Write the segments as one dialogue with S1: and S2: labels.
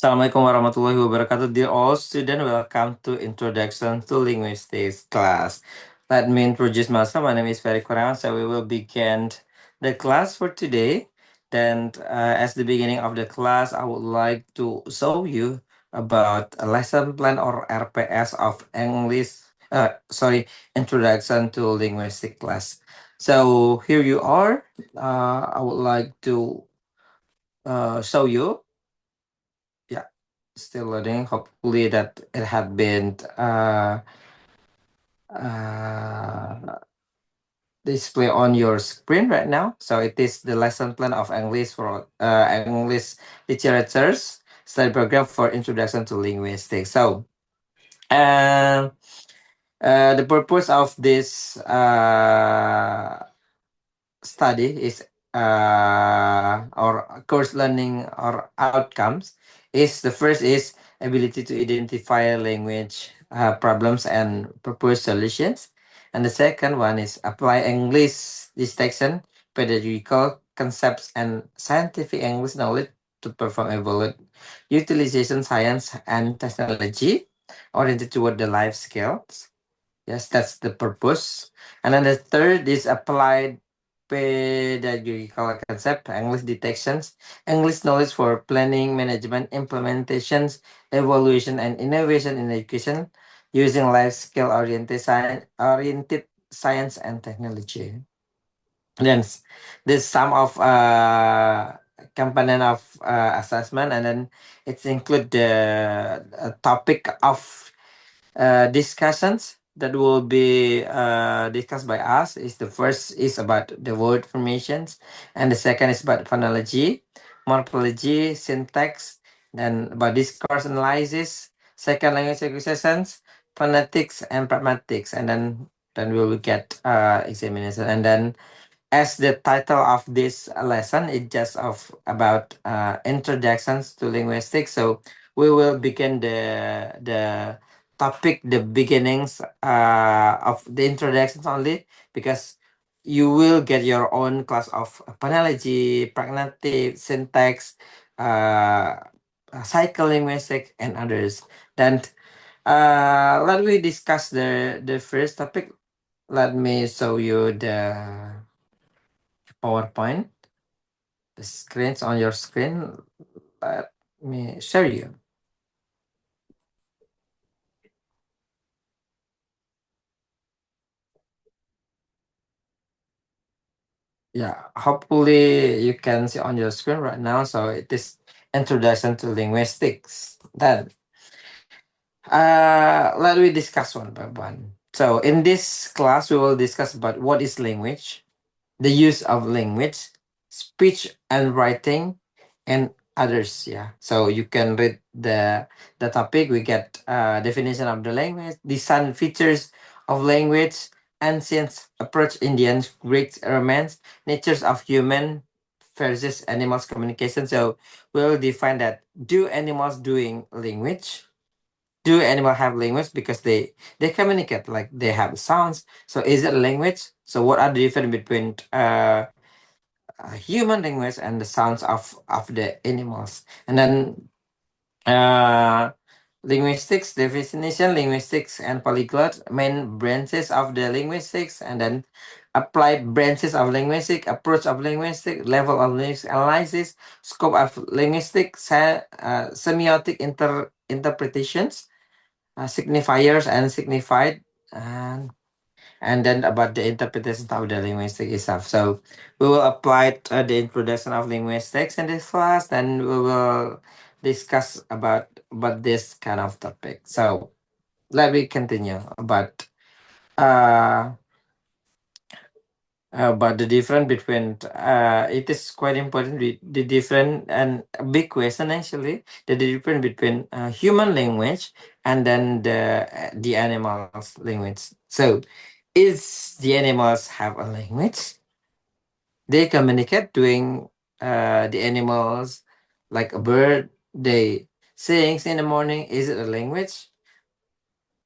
S1: Assalamualaikum warahmatullahi wabarakatuh. Dear all students, welcome to Introduction to Linguistics class. Let me introduce myself. My name is Ferry Kurang. So we will begin the class for today. Then as the beginning of the class, I would like to show you about a lesson plan or RPS of English, Introduction to Linguistics class. So here you are. I would like to show you. Yeah, still loading. Hopefully that it had been uh, display on your screen right now. So it is the lesson plan of English for English literatures study program for introduction to linguistics. So um the purpose of this study is or course learning or outcomes is the first is ability to identify language problems and propose solutions, and the second one is apply English distinction, pedagogical concepts and scientific English knowledge to perform evaluate utilization science and technology oriented toward the life skills. Yes, that's the purpose. And then the third is applied pedagogical concept, English detections, English knowledge for planning, management, implementations, evaluation, and innovation in education using life skill oriented science and technology. Then this sum of component of assessment, and then it's include the topic of discussions that will be discussed by us. Is the first is about the word formations, and the second is about phonology, morphology, syntax, then about discourse analysis, second language acquisitions, phonetics and pragmatics, and then we will get examination. And then as the title of this lesson is just of about introductions to linguistics, so we will begin the topic, the beginnings of the introductions only, because you will get your own class of phonology, pragmatic, syntax, psycholinguistics, and others. Then let me discuss the first topic. Let me show you the PowerPoint. The screens on your screen. Let me show you. Yeah, hopefully you can see on your screen right now. So it is Introduction to Linguistics. Then let me discuss one by one. So in this class, we will discuss about what is language, the use of language, speech and writing, and others. Yeah. So you can read the topic. We get definition of the language, design features of language, ancient approach, Indian, Greek, Romance, natures of human versus animals communication. So we'll define that. Do animals doing language? Do animals have language because they communicate, like they have sounds? So is it language? So what are the difference between human language and the sounds of the animals? And then uh linguistics definition, linguistics and polyglot, main branches of the linguistics, and then applied branches of linguistic, approach of linguistic, level of linguistic analysis, scope of linguistic, semiotic interpretations, signifiers and signified, and then about the interpretation of the linguistic itself. So we will apply the introduction of linguistics in this class, then we will discuss about this kind of topic. So let me continue uh about the difference between it is quite important, the different and a big question actually, the difference between human language and then the animals language. So is the animals have a language? They communicate doing the animals, like a bird, they sings in the morning. Is it a language?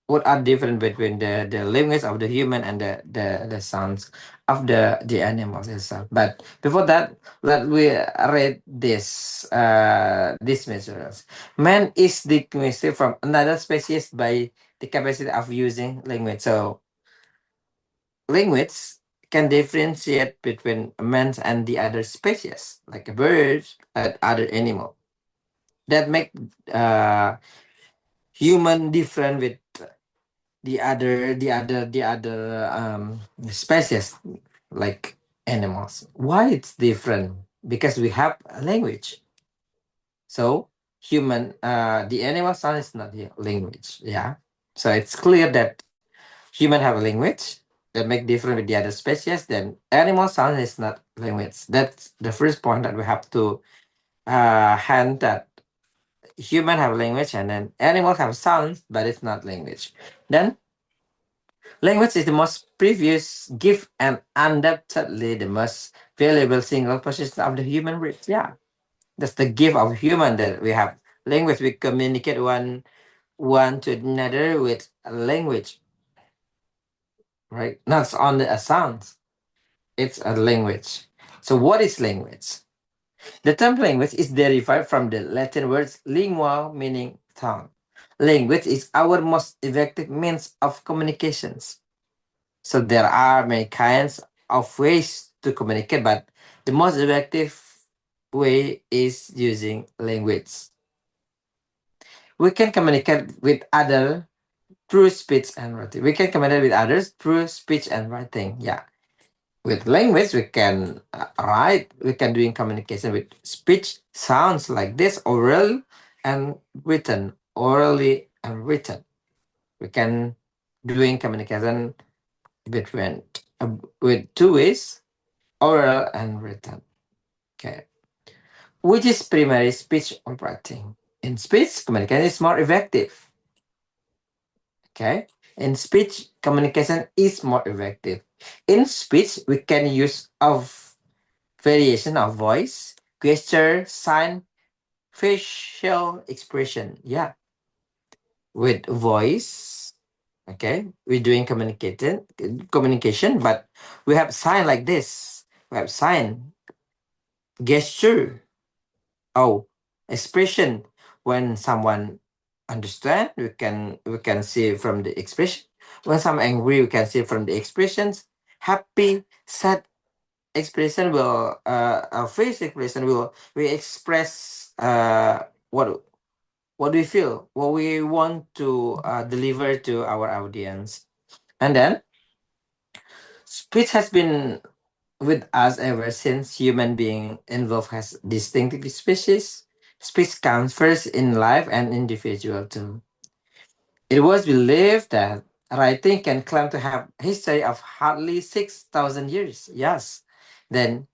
S1: what are different between the language of the human and the sounds of the animals itself. But before that, let we read this materials. Man is distinguished from another species by the capacity of using language. So language can differentiate between man and the other species, like a bird and other animal. That make uh, human different with the other species like animals. Why it's different? Because we have a language. So the animal sound is not the language. Yeah. So it's clear that human have a language that make different with the other species. Then animal sound is not language. That's the first point that we have to hand that human have language and then animals have sounds, but it's not language. Then language is the most previous gift and undoubtedly the most valuable single possession of the human race. Yeah, that's the gift of human that we have. Language, we communicate one to another with language, right? Not only a sound, it's a language. So what is language? The term language is derived from the Latin words lingua, meaning tongue. Language is our most effective means of communications. So there are many kinds of ways to communicate, but the most effective way is using language. We can communicate with other through speech and writing. We can communicate with others through speech and writing. Yeah. With language, we can write. We can doing communication with speech. Sounds like this, oral and written. Orally and written. We can doing communication between with two ways, oral and written. Okay. Which is primary speech or writing? In speech, communication is more effective. Okay. In speech, communication is more effective. In speech, we can use of variation of voice, gesture, sign, facial expression. Yeah. With voice, okay, we're doing communication, but we have sign like this. We have sign, gesture, oh, expression. When someone understand, we can see from the expression. When someone angry, we can see from the expressions. Happy, sad expression will our face expression will we express what we feel, what we want to deliver to our audience. And then speech has been with us ever since human being involved has distinctive species. Speech comes first in life and individual too. It was believed that writing can claim to have history of hardly 6,000 years. Yes. Then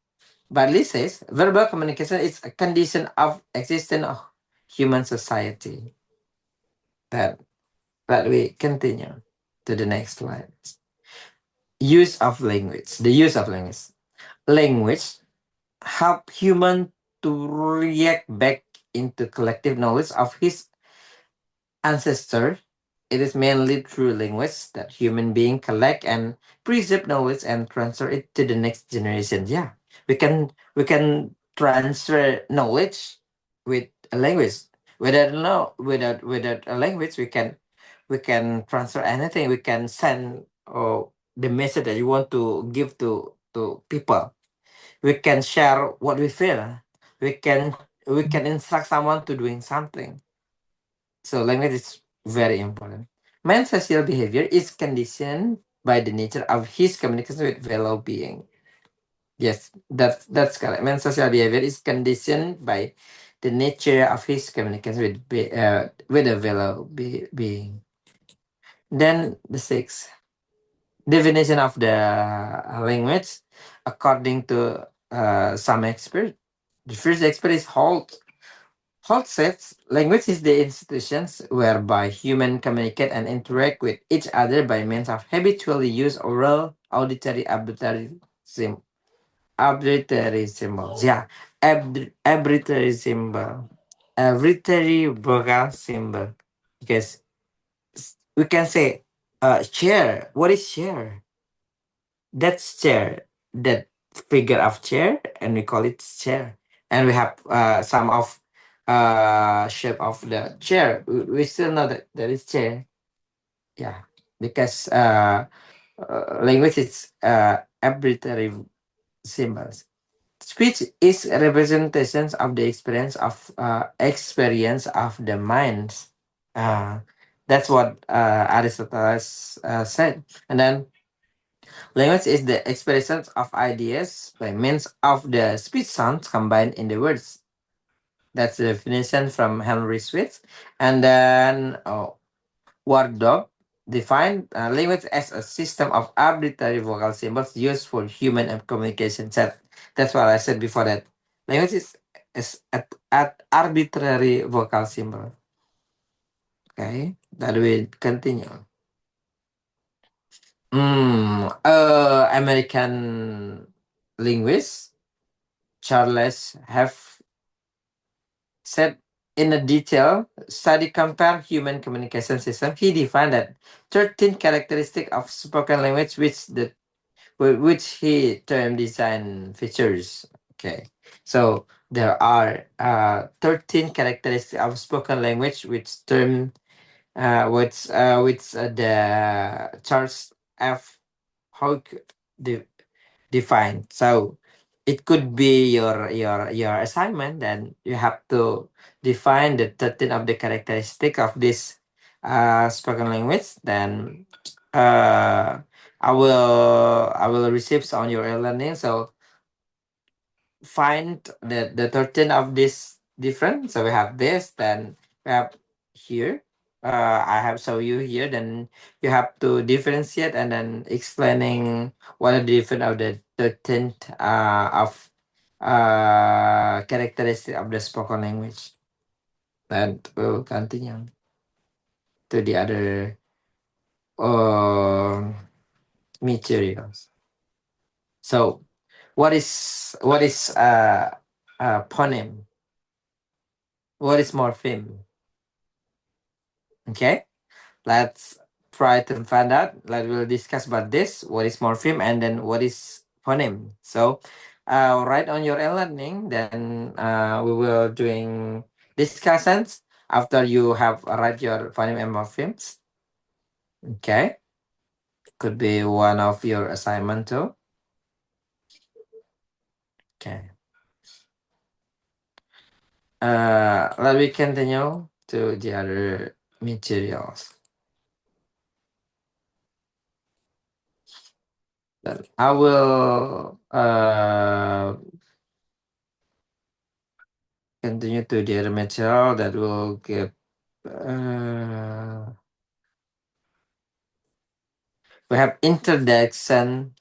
S1: Bartley says verbal communication is a condition of existence of human society. That But we continue to the next slide. Use of language. The use of language. Language help human to react back into collective knowledge of his ancestor. It is mainly through language that human being collect and preserve knowledge and transfer it to the next generation. Yeah, we can transfer knowledge with a language. Without a language, we can transfer anything. We can send the message that you want to give to people. We can share what we feel. We can instruct someone to doing something. So language is very important. Man's social behavior is conditioned by the nature of his communication with fellow being. Yes, that's correct. Man's social behavior is conditioned by the nature of his communication with a fellow being. Then the sixth definition of the language, according to some expert. The first expert is Holt says language is the institutions whereby humans communicate and interact with each other by means of habitually used oral, auditory, arbitrary symbols. Yeah, arbitrary symbol, arbitrary vocal symbol. Because We can say chair. What is chair? That's chair. That figure of chair, and we call it chair. And we have some of shape of the chair. We still know that that is chair. Yeah, because language is arbitrary symbols. Speech is representations of the experience of the minds. Uh, that's what Aristotle said. And then language is the expression of ideas by means of the speech sounds combined in the words. That's the definition from Henry Swift. And then Wardog defined language as a system of arbitrary vocal symbols used for human communication. That's what I said before that. Language is at arbitrary vocal symbol. Okay, that will continue. American linguist Charles have said in a detail study compare human communication system. He defined that 13 characteristics of spoken language which he termed design features. Okay, so there are 13 characteristics of spoken language which the Charles F. Hogg defined. So it could be your assignment. Then you have to define the 13 of the characteristic of this spoken language. Then I will receive on your e-learning. So find the 13 of this different. So we have this. Then we have here. I have show you here. Then you have to differentiate and then explaining what are the different of the 13 of characteristic of the spoken language. And we'll continue to the other uh, materials. So what is ponem? What is morpheme? Okay, let's try to find out. We'll discuss about this. What is morpheme and then what is phoneme. So, write on your e-learning. Then we will doing discussions after you have write your phoneme and morphemes. Okay, could be one of your assignment too. Okay. Let me continue to the other materials. Then I will continue to the other material that will give. We have introduction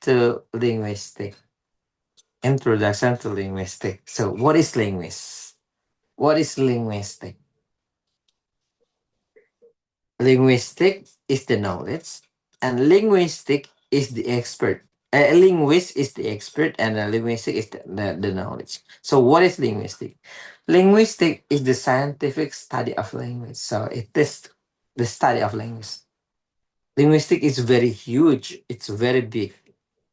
S1: to linguistic. Introduction to linguistic. So, what is linguist? What is linguistic? Linguistic is the knowledge, and linguistic is the expert. A linguist is the expert, and a linguistic is the knowledge. So, what is linguistic? Linguistic is the scientific study of language. So, it is the study of language. Linguistic is very huge. It's very big,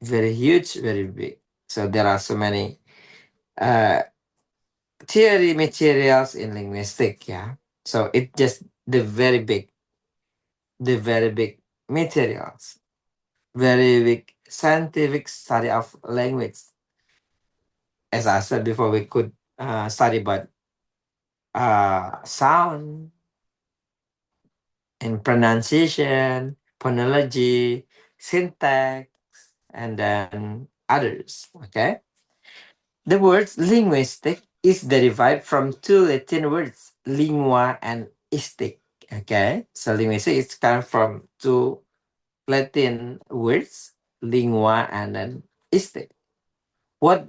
S1: very huge, very big. So, there are so many uh, theory materials in linguistic. Yeah. So, it just the very big materials, very big scientific study of language. As I said before, we could study about sound and pronunciation, phonology, syntax, and then others. Okay. The word linguistic is derived from two Latin words, lingua and istic. Okay. So linguistic is come from two Latin words, lingua and then istic. What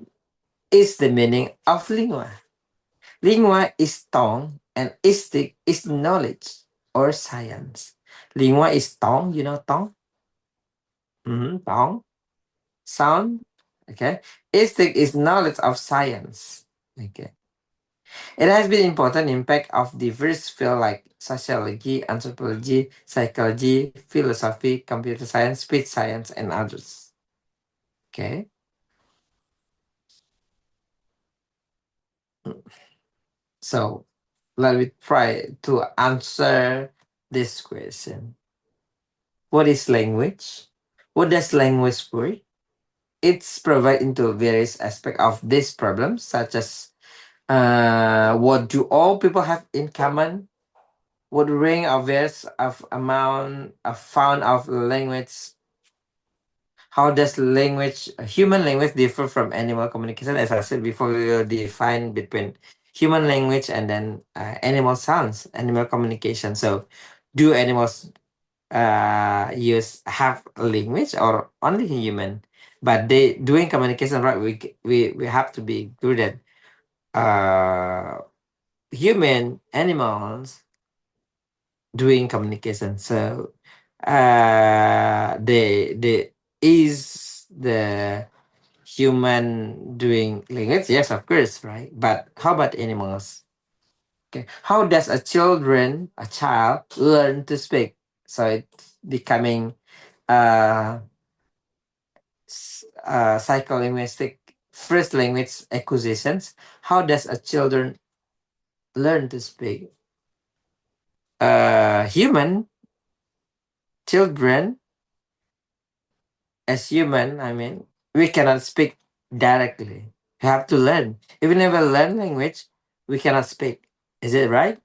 S1: is the meaning of lingua? Lingua is tongue and istic is knowledge or science. Lingua is tongue, you know tongue? Tongue, sound. Okay. Istic is knowledge of science. Okay. It has been important impact of diverse fields like sociology, anthropology, psychology, philosophy, computer science, speech science, and others. Okay. So let me try to answer this question. What is language? What does language work? It's provide into various aspects of this problem, such as what do all people have in common? What range of various of amount of found of language? How does language, human language, differ from animal communication? As I said before, we will define between human language and then animal sounds, animal communication. So, do animals use have language or only human? But they doing communication, right? We have to be good at human animals doing communication. So, they is the human doing language? Yes, of course, right? But how about animals? Okay, how does a child learn to speak? So it's becoming uh, psycholinguistic first language acquisitions. How does a children learn to speak? Human children, as human, I mean, we cannot speak directly. We have to learn. If we never learn language, we cannot speak. Is it right?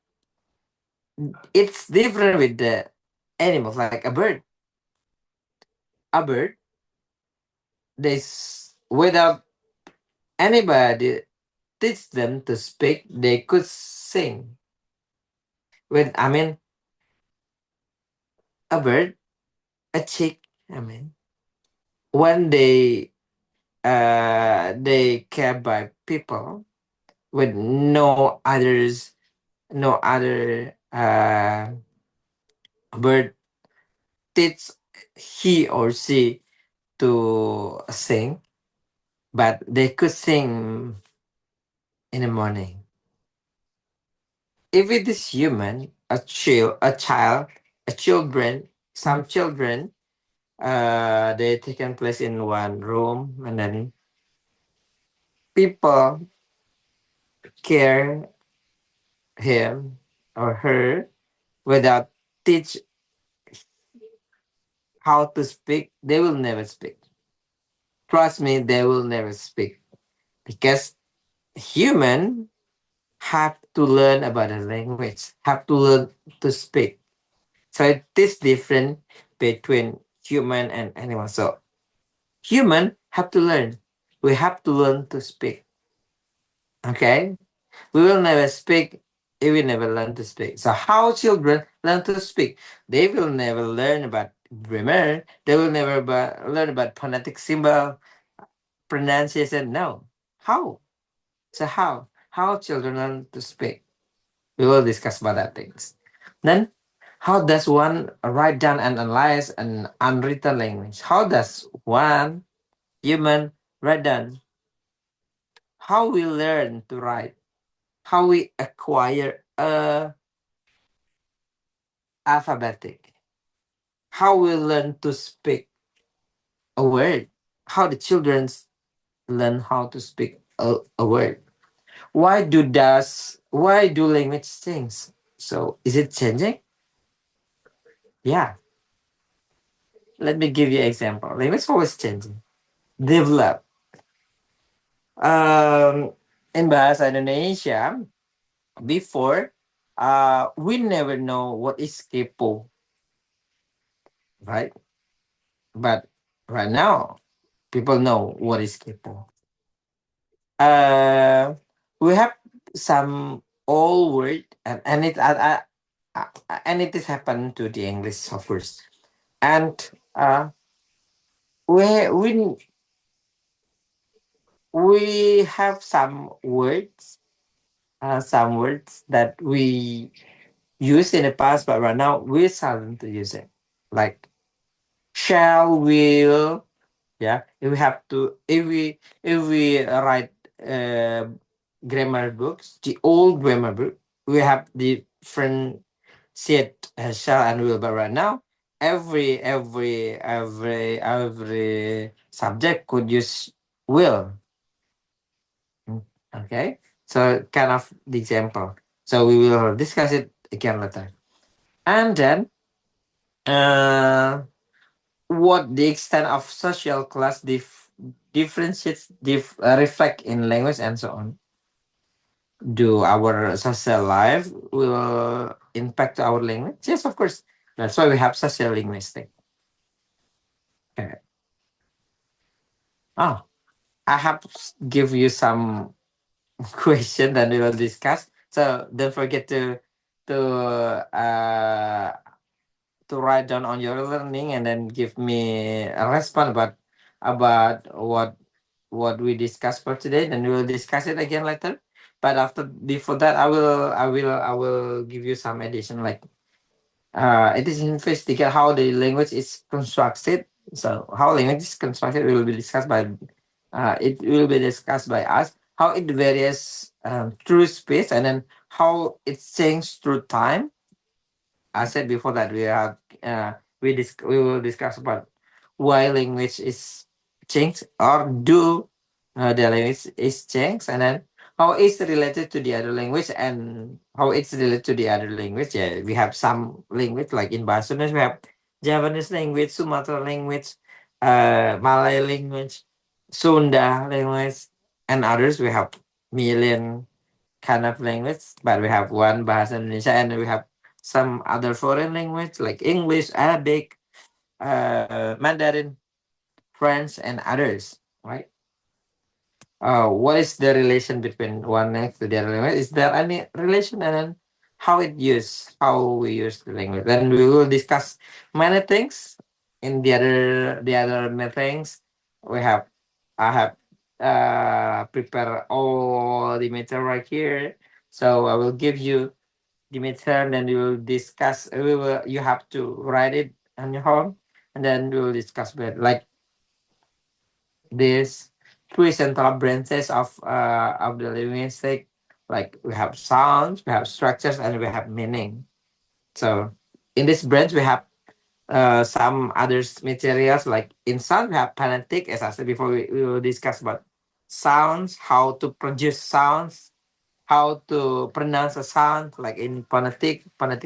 S1: It's different with the animals, like a bird. A bird, without anybody teach them to speak, they could sing. When I mean a bird, a chick, I mean, when they kept by people with no other bird teach he or she to sing, but they could sing in the morning. If it is human, a children, some children, they taken place in one room, and then people care him or her without teach how to speak. They will never speak. Trust me, they will never speak because human have to learn about the language, have to learn to speak. So it is different between human and animal. So human have to learn. We have to learn to speak. Okay? We will never speak if we never learn to speak. So how children learn to speak? They will never learn about grammar. They will never learn about phonetic symbol, pronunciation. No. How? So how? How children learn to speak? We will discuss about that things. Then, how does one write down and analyze an unwritten language? How does one human write down? How we learn to write? How we acquire a alphabetic? How we learn to speak a word? How the children learn how to speak a word? Why do language change? So is it changing? Yeah. Let me give you an example. Language always changing. Develop. Um, in Bahasa Indonesia, before, we never know what is kepo, right? But right now, people know what is kepo. Uh, we have some old word, and it is happened to the English, of course. And we we we have some words that we used in the past, but right now we're starting to use it. Like shall, will, yeah. If we write grammar books, the old grammar book. We have different set shall and will, but right now every subject could use will. Mm, okay, so kind of the example. So we will discuss it again later. And then what the extent of social class differentiates reflect in language and so on. Do our social life will impact our language? Yes, of course. That's why we have social linguistic. Okay. Oh, I have give you some question that we will discuss. So don't forget to uh to write down on your learning and then give me a response about what we discussed for today. Then we will discuss it again later. But after before that, I will give you some addition like it is investigate how the language is constructed. So how language is constructed will be discussed by it will be discussed by us. How it varies through space and then how it's changed through time. I said before that we will discuss about why language is changed or do the language is changed and then how it's related to the other language and how it's related to the other language. Yeah, we have some language like in Bahasa Indonesia we have Javanese language, Sumatra language, Malay language, Sunda language, and others. We have million kind of language, but we have one Bahasa Indonesia and we have some other foreign language like English, Arabic, Mandarin, French, and others, right? What is the relation between one language to the other language? Is there any relation and then how we use the language? Then we will discuss many things. In the other many things, we have I have prepared all the material right here. So I will give you the midterm, then we will discuss. You have to write it on your home, and then we will discuss about like this three central branches of the linguistic. Like we have sounds, we have structures, and we have meaning. So in this branch, we have some other materials like in sound we have phonetic. As I said before, we will discuss about sounds, how to produce sounds, how to pronounce a sound like in phonetic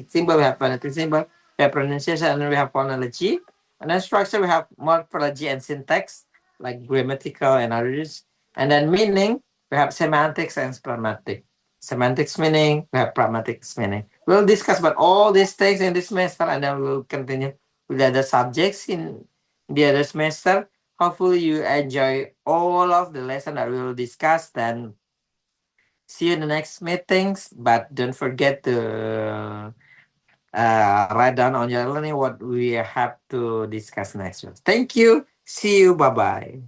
S1: symbol we have phonetic symbol, we have pronunciation, and then we have phonology, and then structure we have morphology and syntax like grammatical and others, and then meaning we have semantics and pragmatic. Semantics meaning, we have pragmatics meaning. We'll discuss about all these things in this semester, and then we'll continue with the other subjects in the other semester. Hopefully you enjoy all of the lesson that we will discuss. Then see you in the next meetings, but don't forget to write down on your learning what we have to discuss next week. Thank you. See you. Bye bye.